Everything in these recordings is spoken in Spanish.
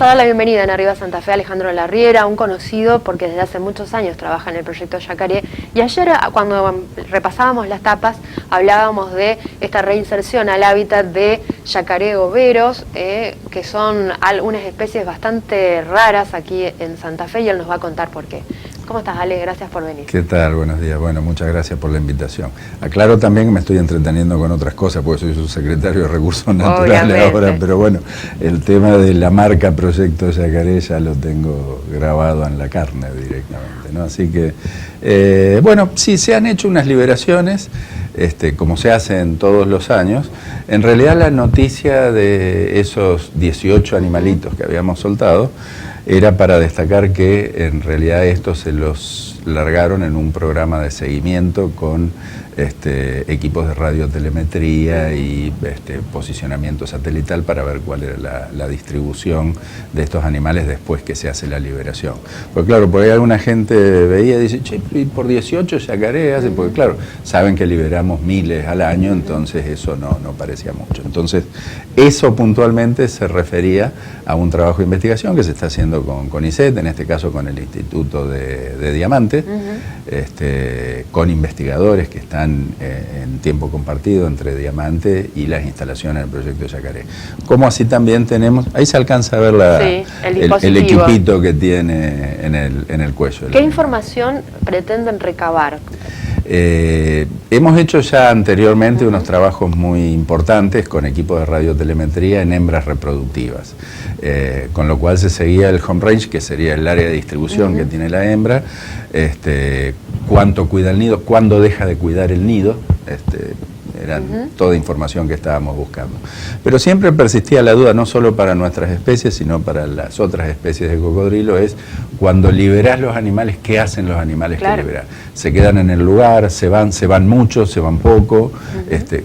Vamos a dar la bienvenida en Arriba Santa Fe a Alejandro Larriera, un conocido porque desde hace muchos años trabaja en el proyecto Yacaré. Y ayer, cuando repasábamos las tapas, hablábamos de esta reinserción al hábitat de yacaré goberos, que son unas especies bastante raras aquí en Santa Fe, y él nos va a contar por qué. ¿Cómo estás, Ale? Gracias por venir. ¿Qué tal? Buenos días. Bueno, muchas gracias por la invitación. Aclaro también que me estoy entreteniendo con otras cosas, porque soy subsecretario de Recursos Naturales ahora, pero bueno, el tema de la marca Proyecto Yacaré ya lo tengo grabado en la carne directamente, ¿no? Así que, bueno, sí, se han hecho unas liberaciones, como se hacen todos los años. En realidad la noticia de esos 18 animalitos que habíamos soltado era para destacar que en realidad estos se los largaron en un programa de seguimiento con equipos de radiotelemetría y posicionamiento satelital para ver cuál era la distribución de estos animales después que se hace la liberación. Pues claro, por ahí alguna gente veía y dice, che, ¿y por 18 yacaré hacen? Porque claro, saben que liberamos miles al año, entonces eso no parecía mucho. Entonces, eso puntualmente se refería a un trabajo de investigación que se está haciendo con CONICET, en este caso con el Instituto de Diamante, con investigadores que están en tiempo compartido entre Diamante y las instalaciones del proyecto Yacaré. Como así también tenemos, ahí se alcanza a ver el equipito que tiene en el cuello. ¿Qué información pretenden recabar? Hemos hecho ya anteriormente unos trabajos muy importantes con equipos de radiotelemetría en hembras reproductivas, con lo cual se seguía el home range, que sería el área de distribución que tiene la hembra, cuánto cuida el nido, cuándo deja de cuidar el nido, era toda información que estábamos buscando. Pero siempre persistía la duda, no solo para nuestras especies, sino para las otras especies de cocodrilo, es cuando liberás los animales, ¿qué hacen los animales que liberás? ¿Se quedan en el lugar? ¿Se van muchos? ¿Se van poco?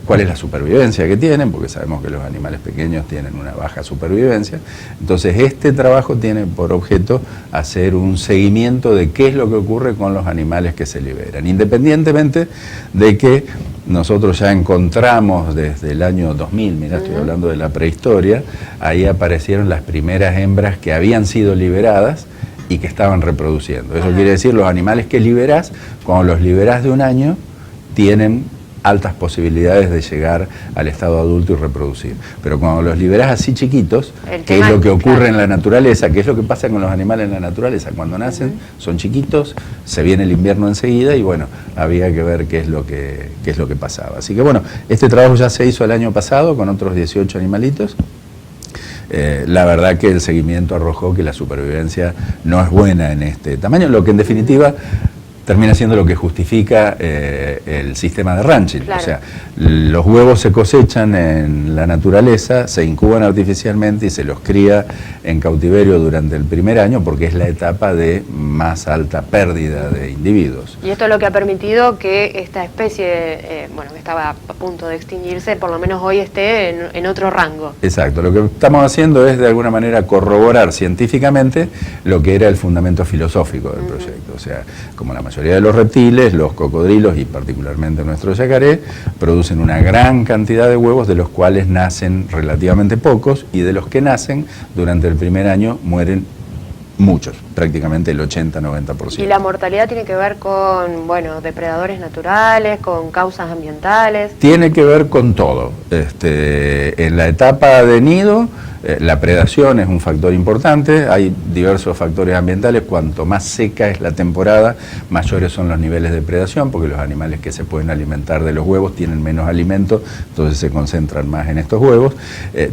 ¿Cuál es la supervivencia que tienen? Porque sabemos que los animales pequeños tienen una baja supervivencia. Entonces, este trabajo tiene por objeto hacer un seguimiento de qué es lo que ocurre con los animales que se liberan, independientemente de que nosotros ya encontramos desde el año 2000, mira, estoy hablando de la prehistoria, ahí aparecieron las primeras hembras que habían sido liberadas y que estaban reproduciendo. Eso quiere decir, los animales que liberás, cuando los liberás de un año, tienen altas posibilidades de llegar al estado adulto y reproducir. Pero cuando los liberás así chiquitos, que es lo que ocurre en la naturaleza, que es lo que pasa con los animales en la naturaleza, cuando nacen son chiquitos, se viene el invierno enseguida y bueno, había que ver qué es lo que pasaba. Así que bueno, este trabajo ya se hizo el año pasado con otros 18 animalitos. La verdad que el seguimiento arrojó que la supervivencia no es buena en este tamaño, lo que en definitiva termina siendo lo que justifica el sistema de ranching. O sea, los huevos se cosechan en la naturaleza, se incuban artificialmente y se los cría en cautiverio durante el primer año porque es la etapa de más alta pérdida de individuos. Y esto es lo que ha permitido que esta especie, bueno, que estaba a punto de extinguirse, por lo menos hoy esté en otro rango. Exacto, lo que estamos haciendo es de alguna manera corroborar científicamente lo que era el fundamento filosófico del proyecto. O sea, como la mayoría de los reptiles, los cocodrilos y particularmente nuestro yacaré producen una gran cantidad de huevos, de los cuales nacen relativamente pocos, y de los que nacen durante el primer año mueren muchos, prácticamente el 80-90%. ¿Y la mortalidad tiene que ver con, bueno, depredadores naturales, con causas ambientales? Tiene que ver con todo. En la etapa de nido, la predación es un factor importante, hay diversos factores ambientales, cuanto más seca es la temporada, mayores son los niveles de predación, porque los animales que se pueden alimentar de los huevos tienen menos alimento, entonces se concentran más en estos huevos.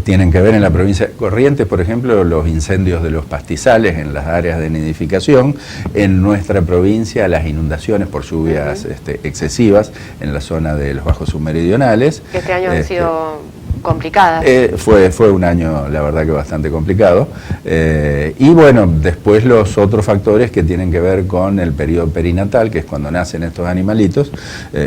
Tienen que ver en la provincia de Corrientes, por ejemplo, los incendios de los pastizales en las áreas de nidificación, en nuestra provincia las inundaciones por lluvias excesivas en la zona de los bajos submeridionales. Que este año han sido complicadas. Fue un año, la verdad que bastante complicado. Y bueno, después los otros factores que tienen que ver con el periodo perinatal, que es cuando nacen estos animalitos,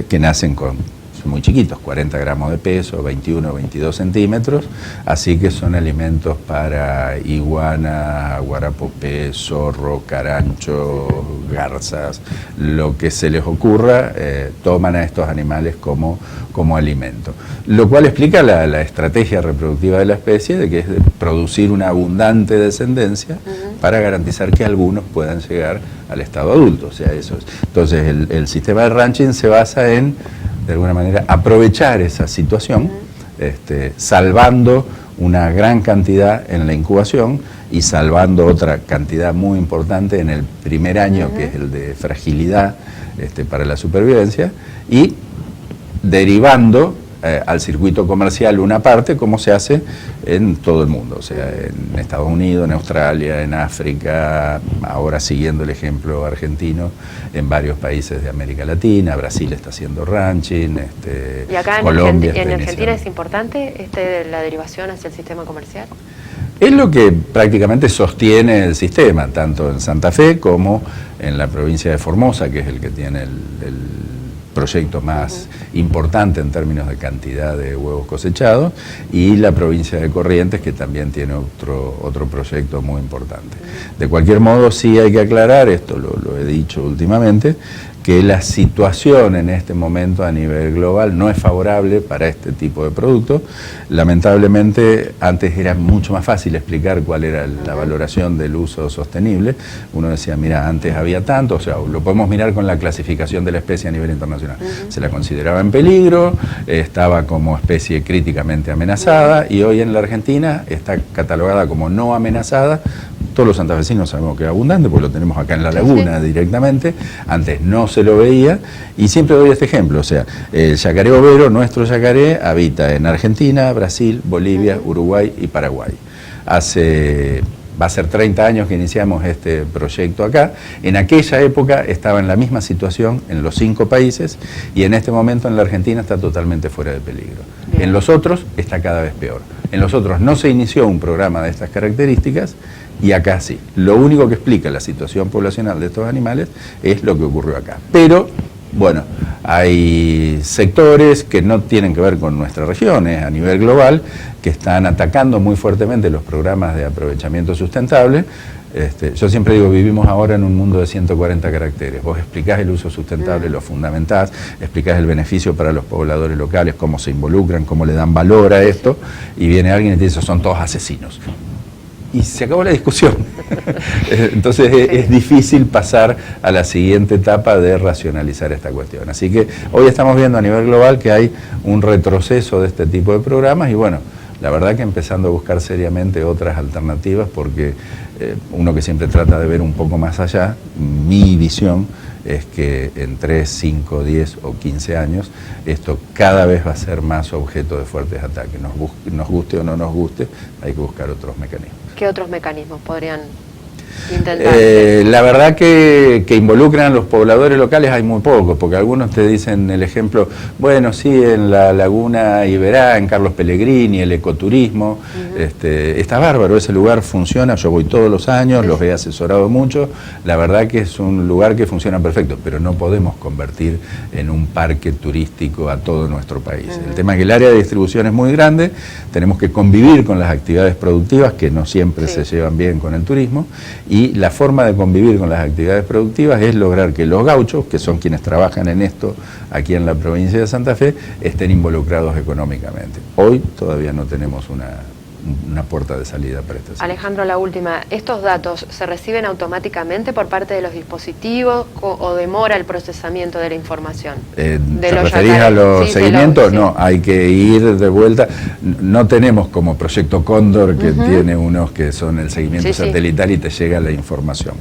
que nacen con son muy chiquitos, 40 gramos de peso, 21 o 22 centímetros, así que son alimentos para iguana, guarapopé, zorro, carancho, garzas, lo que se les ocurra, toman a estos animales como alimento. Lo cual explica la estrategia reproductiva de la especie, de que es de producir una abundante descendencia para garantizar que algunos puedan llegar al estado adulto. O sea, eso es. Entonces, el sistema de ranching se basa en, de alguna manera, aprovechar esa situación, salvando una gran cantidad en la incubación y salvando otra cantidad muy importante en el primer año, que es el de fragilidad para la supervivencia, y derivando al circuito comercial una parte, como se hace en todo el mundo, o sea, en Estados Unidos, en Australia, en África, ahora siguiendo el ejemplo argentino, en varios países de América Latina. Brasil está haciendo ranching, ¿Y acá Colombia en Argentina es importante la derivación hacia el sistema comercial? Es lo que prácticamente sostiene el sistema, tanto en Santa Fe como en la provincia de Formosa, que es el que tiene el proyecto más importante en términos de cantidad de huevos cosechados, y la provincia de Corrientes, que también tiene otro proyecto muy importante. De cualquier modo, sí hay que aclarar, esto lo he dicho últimamente, que la situación en este momento a nivel global no es favorable para este tipo de productos. Lamentablemente, antes era mucho más fácil explicar cuál era la valoración del uso sostenible. Uno decía, mira, antes había tanto, o sea, lo podemos mirar con la clasificación de la especie a nivel internacional. Se la consideraba en peligro, estaba como especie críticamente amenazada, y hoy en la Argentina está catalogada como no amenazada. Todos los santafesinos sabemos que es abundante, porque lo tenemos acá en la laguna directamente. Antes no se lo veía, y siempre doy este ejemplo, o sea, el yacaré overo, nuestro yacaré, habita en Argentina, Brasil, Bolivia, Uruguay y Paraguay. Va a ser 30 años que iniciamos este proyecto acá. En aquella época estaba en la misma situación en los 5 países, y en este momento en la Argentina está totalmente fuera de peligro. Bien. En los otros está cada vez peor. En los otros no se inició un programa de estas características, y acá sí. Lo único que explica la situación poblacional de estos animales es lo que ocurrió acá. Pero, bueno, hay sectores que no tienen que ver con nuestras regiones a nivel global, que están atacando muy fuertemente los programas de aprovechamiento sustentable. Yo siempre digo, vivimos ahora en un mundo de 140 caracteres. Vos explicás el uso sustentable, lo fundamentás, explicás el beneficio para los pobladores locales, cómo se involucran, cómo le dan valor a esto, y viene alguien y te dice, son todos asesinos. Y se acabó la discusión. Entonces es difícil pasar a la siguiente etapa de racionalizar esta cuestión. Así que hoy estamos viendo a nivel global que hay un retroceso de este tipo de programas, y bueno, la verdad que empezando a buscar seriamente otras alternativas, porque uno que siempre trata de ver un poco más allá, mi visión es que en 3, 5, 10 o 15 años esto cada vez va a ser más objeto de fuertes ataques. Nos guste o no nos guste, hay que buscar otros mecanismos. ¿Qué otros mecanismos podrían intentar? La verdad que involucran a los pobladores locales hay muy pocos, porque algunos te dicen el ejemplo, bueno, sí, en la Laguna Iberá, en Carlos Pellegrini, el ecoturismo, está bárbaro, ese lugar funciona, yo voy todos los años, los he asesorado mucho, la verdad que es un lugar que funciona perfecto, pero no podemos convertir en un parque turístico a todo nuestro país. El tema es que el área de distribución es muy grande, tenemos que convivir con las actividades productivas, que no siempre se llevan bien con el turismo, y la forma de convivir con las actividades productivas es lograr que los gauchos, que son quienes trabajan en esto aquí en la provincia de Santa Fe, estén involucrados económicamente. Hoy todavía no tenemos una puerta de salida para esta situación. Alejandro, la última. ¿Estos datos se reciben automáticamente por parte de los dispositivos o demora el procesamiento de la información? ¿Te referís a los seguimientos? No, hay que ir de vuelta. No tenemos como Proyecto Cóndor, que tiene unos que son el seguimiento satelital y te llega la información.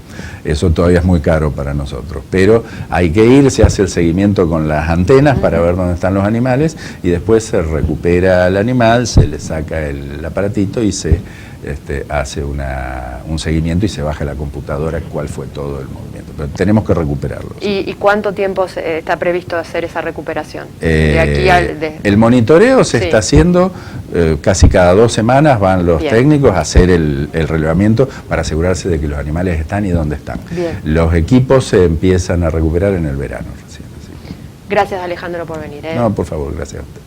Eso todavía es muy caro para nosotros. Pero hay que ir, se hace el seguimiento con las antenas para ver dónde están los animales, y después se recupera el animal, se le saca el aparatito y se hace un seguimiento y se baja a la computadora cuál fue todo el movimiento. Pero tenemos que recuperarlo. ¿Y cuánto tiempo está previsto hacer esa recuperación? De aquí el monitoreo se está haciendo casi cada 2 semanas, van los técnicos a hacer el relevamiento para asegurarse de que los animales están y dónde están. Los equipos se empiezan a recuperar en el verano recién. Gracias, Alejandro, por venir. No, por favor, gracias a usted.